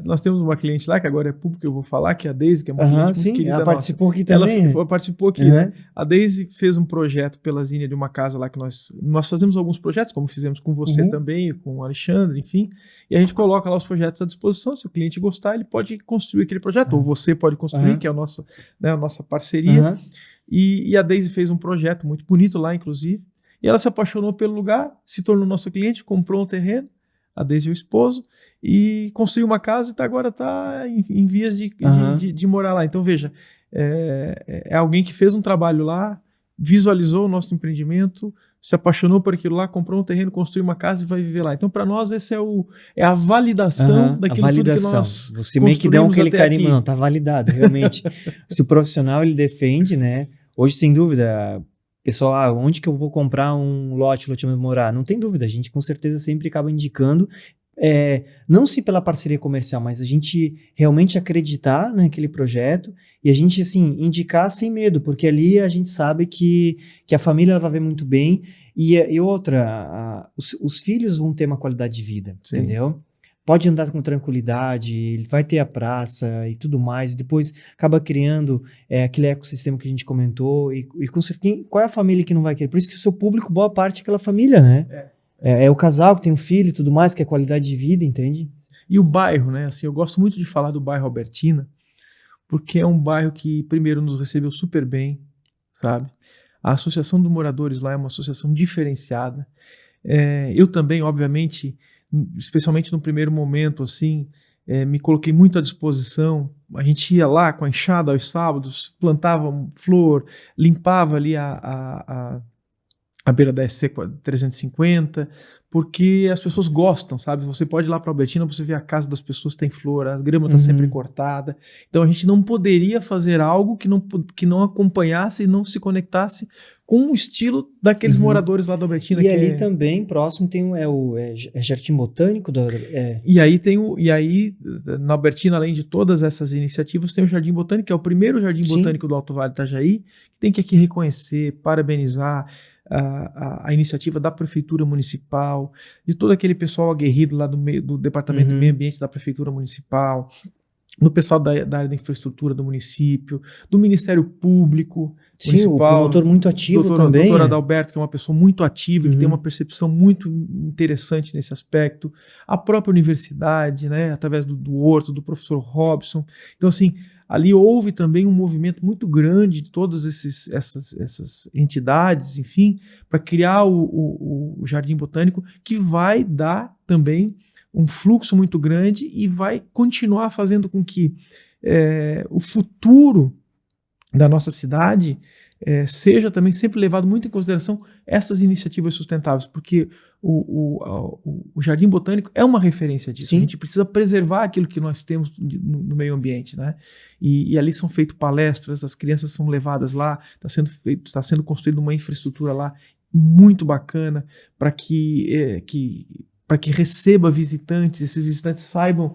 Nós temos uma cliente lá, que agora é pública, eu vou falar, que é a Deise, que é uma cliente muito querida.
Ela participou aqui também.
Ela participou aqui, né? A Deise fez um projeto pela Zinha de uma casa lá que nós fazemos alguns projetos, como fizemos com você também, com o Alexandre, enfim, e a gente coloca lá os projetos à disposição. Se o cliente gostar, ele pode construir aquele projeto, ou você pode construir, que é a nossa parceria. E a Deise fez um projeto muito bonito lá, inclusive, e ela se apaixonou pelo lugar, se tornou nossa cliente, comprou um terreno, a Deise e o esposo, e construiu uma casa e agora está em vias de morar lá. Então, veja, é alguém que fez um trabalho lá, visualizou o nosso empreendimento, se apaixonou por aquilo lá, comprou um terreno, construiu uma casa e vai viver lá. Então, para nós, esse é a validação daquilo tudo que nós
Você meio que dá aquele carinho, não, tá validado, realmente. Se o profissional, ele defende, né? Hoje, sem dúvida, pessoal, onde que eu vou comprar um lote morar? Não tem dúvida, a gente com certeza sempre acaba indicando, não se pela parceria comercial, mas a gente realmente acreditar naquele projeto e a gente, assim, indicar sem medo, porque ali a gente sabe que a família vai ver muito bem e outra, os filhos vão ter uma qualidade de vida, entendeu? Pode andar com tranquilidade, ele vai ter a praça e tudo mais, e depois acaba criando aquele ecossistema que a gente comentou, e com certeza, qual é a família que não vai querer? Por isso que o seu público, boa parte é aquela família, né? É o casal que tem um filho e tudo mais, que é qualidade de vida, entende?
E o bairro, né? Assim, eu gosto muito de falar do bairro Albertina, porque é um bairro que, primeiro, nos recebeu super bem, sabe? A Associação dos Moradores lá é uma associação diferenciada. Eu também, obviamente, especialmente no primeiro momento, assim, me coloquei muito à disposição. A gente ia lá com a enxada aos sábados, plantava flor, limpava ali a beira da SC 350, porque as pessoas gostam, sabe? Você pode ir lá para Albertina, você vê a casa das pessoas tem flor, a grama está sempre cortada. Então a gente não poderia fazer algo que não acompanhasse e não se conectasse com o estilo daqueles moradores lá da Albertina.
E ali também, próximo, tem o Jardim Botânico.
E aí, na Albertina, além de todas essas iniciativas, tem o Jardim Botânico, que é o primeiro Jardim Botânico do Alto Vale do Itajaí, que tem que aqui reconhecer, parabenizar a iniciativa da Prefeitura Municipal, de todo aquele pessoal aguerrido lá do Departamento de Meio Ambiente da Prefeitura Municipal, do pessoal da área da infraestrutura do município, do Ministério Público Municipal.
O promotor muito ativo também.
Doutor Adalberto, que é uma pessoa muito ativa, que tem uma percepção muito interessante nesse aspecto. A própria universidade, né, através do Horto, do professor Robson. Então, assim, ali houve também um movimento muito grande de todas essas entidades, enfim, para criar o Jardim Botânico, que vai dar também um fluxo muito grande e vai continuar fazendo com que o futuro da nossa cidade seja também sempre levado muito em consideração essas iniciativas sustentáveis, porque o Jardim Botânico é uma referência disso. A gente precisa preservar aquilo que nós temos no meio ambiente, né? E ali são feitas palestras, as crianças são levadas lá, está sendo construída uma infraestrutura lá muito bacana para que receba visitantes, esses visitantes saibam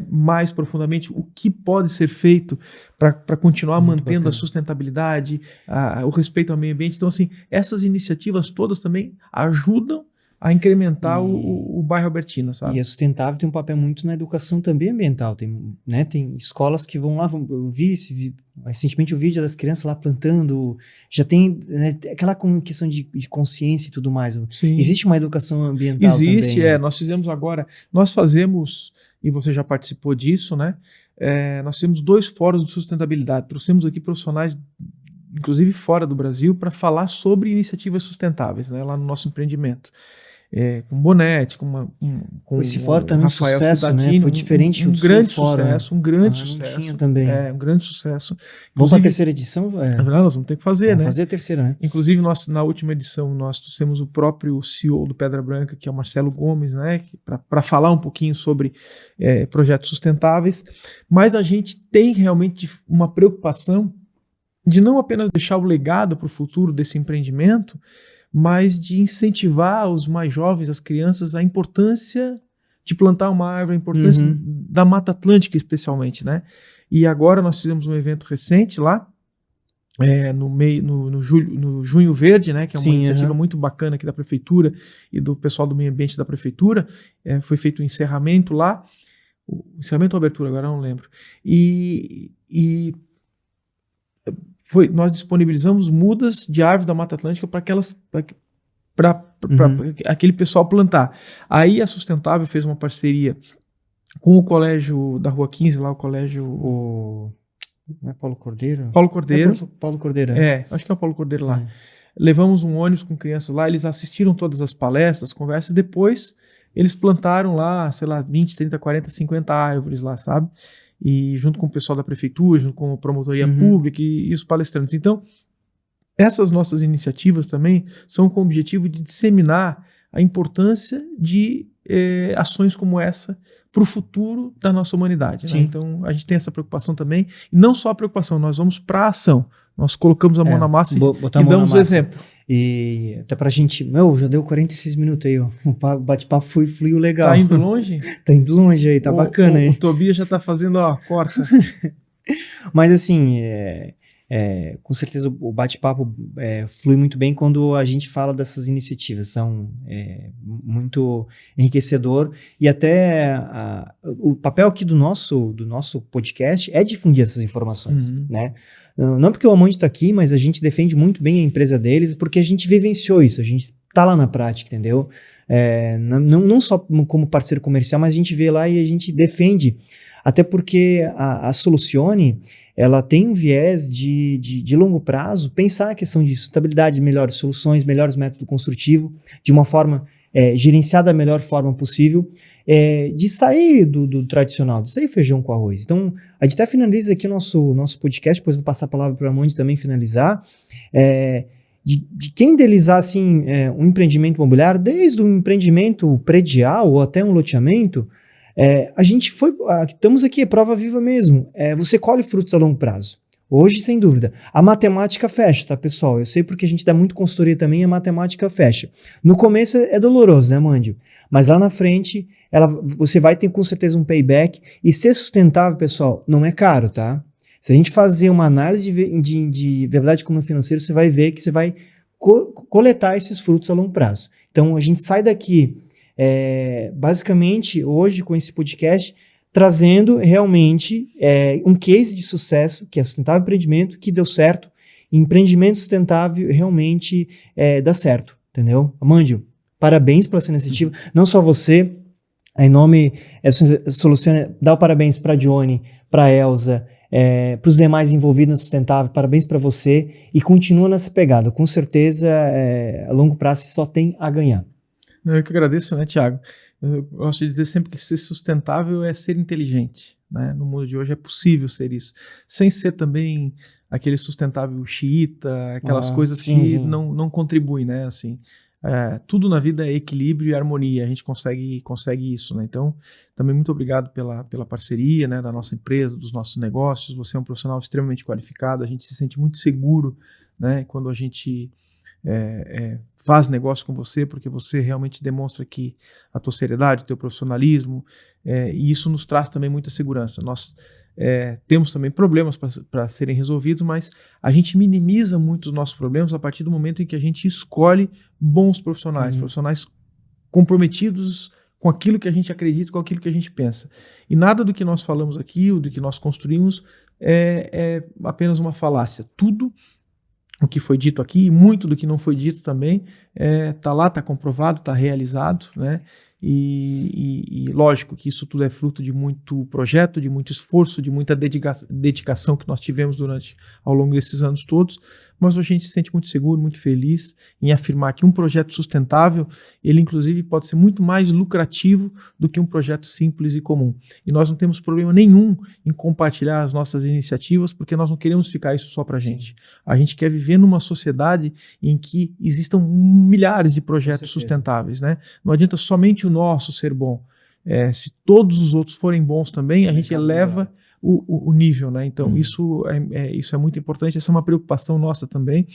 mais profundamente o que pode ser feito para continuar mantendo a sustentabilidade, o respeito ao meio ambiente. Então, assim, essas iniciativas todas também ajudam a incrementar o bairro Albertina, sabe?
E a sustentável tem um papel muito na educação também ambiental. Tem, né, tem escolas que vão lá, eu vi recentemente o vídeo das crianças lá plantando, já tem, né, aquela questão de consciência e tudo mais.
Sim.
Existe uma educação ambiental
Existe,
também.
nós fizemos agora, nós fazemos, e você já participou disso, né? Nós temos 2 fóruns de sustentabilidade, trouxemos aqui profissionais, inclusive fora do Brasil, para falar sobre iniciativas sustentáveis, né, lá no nosso empreendimento. Com Bonetti, com
esse fórum também
Rafael
sucesso,
Cidadini,
né? Foi diferente
um
do
grande
fórum,
sucesso, um grande
não
sucesso.
tinha também.
Um grande sucesso.
Vamos para a terceira edição?
Nós vamos ter que fazer, né?
Fazer a terceira, né?
Inclusive, na última edição, nós trouxemos o próprio CEO do Pedra Branca, que é o Marcelo Gomes, né? Para falar um pouquinho sobre projetos sustentáveis. Mas a gente tem realmente uma preocupação de não apenas deixar o legado para o futuro desse empreendimento, mas de incentivar os mais jovens, as crianças, a importância de plantar uma árvore, a importância da Mata Atlântica, especialmente, né? E agora nós fizemos um evento recente lá, no Junho Verde, né? Que é uma iniciativa muito bacana aqui da Prefeitura e do pessoal do meio ambiente da Prefeitura. Foi feito o encerramento lá, o encerramento ou abertura, agora eu não lembro. Nós disponibilizamos mudas de árvore da Mata Atlântica para aquele pessoal plantar. Aí a Sustentável fez uma parceria com o colégio da Rua 15, lá o colégio...
Não é Paulo Cordeiro?
Paulo Cordeiro.
Paulo Cordeiro.
Acho que é o Paulo Cordeiro lá. Levamos um ônibus com crianças lá, eles assistiram todas as palestras, conversas, depois eles plantaram lá, sei lá, 20, 30, 40, 50 árvores lá, sabe? E junto com o pessoal da prefeitura, junto com a promotoria pública e os palestrantes. Então, essas nossas iniciativas também são com o objetivo de disseminar a importância de ações como essa para o futuro da nossa humanidade. Né? Então, a gente tem essa preocupação também. E não só a preocupação, nós vamos para a ação. Nós colocamos a mão na massa e damos o exemplo.
E até pra gente... já deu 46 minutos aí, ó. O bate-papo fluiu legal.
Tá indo longe?
Tá indo longe aí, tá bacana aí.
O Tobias já tá fazendo, corta.
Mas assim, com certeza o bate-papo flui muito bem quando a gente fala dessas iniciativas. São muito enriquecedor. E até o papel aqui do nosso podcast é difundir essas informações, né? Não porque o Amonde está aqui, mas a gente defende muito bem a empresa deles, porque a gente vivenciou isso, a gente tá lá na prática, entendeu? Não só como parceiro comercial, mas a gente vê lá e a gente defende, até porque a Solucione, ela tem um viés de longo prazo, pensar a questão de sustentabilidade, melhores soluções, melhores métodos construtivos, de uma forma gerenciada da melhor forma possível, de sair do tradicional, de sair feijão com arroz. Então, a gente até finaliza aqui o nosso podcast, depois vou passar a palavra para a Amonde também finalizar, de quem idealizar assim, um empreendimento imobiliário, desde um empreendimento predial ou até um loteamento, estamos aqui, é prova viva mesmo, você colhe frutos a longo prazo. Hoje, sem dúvida, a matemática fecha, tá, pessoal? Eu sei porque a gente dá muito consultoria também, a matemática fecha. No começo é doloroso, né, Mândio? Mas lá na frente, você vai ter com certeza um payback. E ser sustentável, pessoal, não é caro, tá? Se a gente fazer uma análise de verdade como financeiro, você vai ver que você vai coletar esses frutos a longo prazo. Então, a gente sai daqui, basicamente, hoje, com esse podcast, trazendo realmente um case de sucesso, que é Sustentável Empreendimento, que deu certo. Empreendimento sustentável realmente dá certo, entendeu? Amandio, parabéns pela sua iniciativa. Não só você, em nome Solucione, dá o parabéns para a Dione, para a Elza, para os demais envolvidos no sustentável, parabéns para você e continua nessa pegada. Com certeza, a longo prazo, só tem a ganhar.
Eu que agradeço, né, Thiago? Eu gosto de dizer sempre que ser sustentável é ser inteligente, né? No mundo de hoje é possível ser isso, sem ser também aquele sustentável xiita, aquelas coisas que não contribuem, né? Assim, tudo na vida é equilíbrio e harmonia, a gente consegue isso, né? Então, também muito obrigado pela parceria, né, da nossa empresa, dos nossos negócios. Você é um profissional extremamente qualificado, a gente se sente muito seguro, né, quando a gente faz negócio com você, porque você realmente demonstra que a tua seriedade, o teu profissionalismo, e isso nos traz também muita segurança. Nós temos também problemas para serem resolvidos, mas a gente minimiza muito os nossos problemas a partir do momento em que a gente escolhe bons profissionais, profissionais comprometidos com aquilo que a gente acredita, com aquilo que a gente pensa. E nada do que nós falamos aqui, ou do que nós construímos, é apenas uma falácia. Tudo o que foi dito aqui, e muito do que não foi dito também, está lá, está comprovado, está realizado, né? E lógico que isso tudo é fruto de muito projeto, de muito esforço, de muita dedicação que nós tivemos ao longo desses anos todos, mas a gente se sente muito seguro, muito feliz em afirmar que um projeto sustentável, ele inclusive pode ser muito mais lucrativo do que um projeto simples e comum. E nós não temos problema nenhum em compartilhar as nossas iniciativas, porque nós não queremos ficar isso só para a gente. A gente quer viver numa sociedade em que existam milhares de projetos sustentáveis, né? Não adianta somente o nosso ser bom. Se todos os outros forem bons também, a gente eleva o nível, né? Então isso é muito importante, essa é uma preocupação nossa também.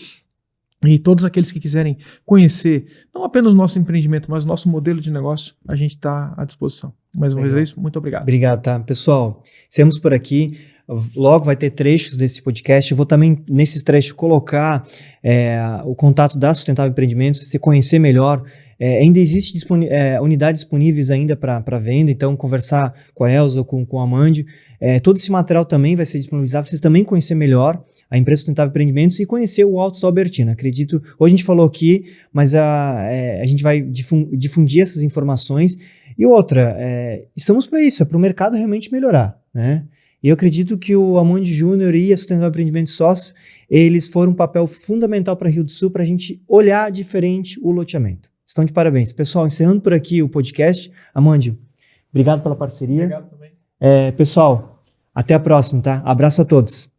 E todos aqueles que quiserem conhecer, não apenas o nosso empreendimento, mas o nosso modelo de negócio, a gente está à disposição. Mais uma vez é isso, muito obrigado.
Obrigado, tá? Pessoal, estamos por aqui. Logo vai ter trechos desse podcast. Eu vou também, nesses trechos, colocar o contato da Sustentável Empreendimentos, você conhecer melhor. Ainda existe unidades disponíveis ainda para venda, então conversar com a Elza ou com a Amandio. Todo esse material também vai ser disponibilizado para vocês também conhecer melhor a empresa Sustentável Empreendimentos e conhecer o Altos da Albertina. Acredito, hoje a gente falou aqui, mas a gente vai difundir essas informações. E outra, estamos para isso, para o mercado realmente melhorar, né? E eu acredito que o Amandio Júnior e a Sustentável Empreendimentos Sócios, eles foram um papel fundamental para Rio do Sul, para a gente olhar diferente o loteamento. Estão de parabéns. Pessoal, encerrando por aqui o podcast. Amandio, obrigado pela parceria.
Obrigado também.
Pessoal, até a próxima, tá? Abraço a todos.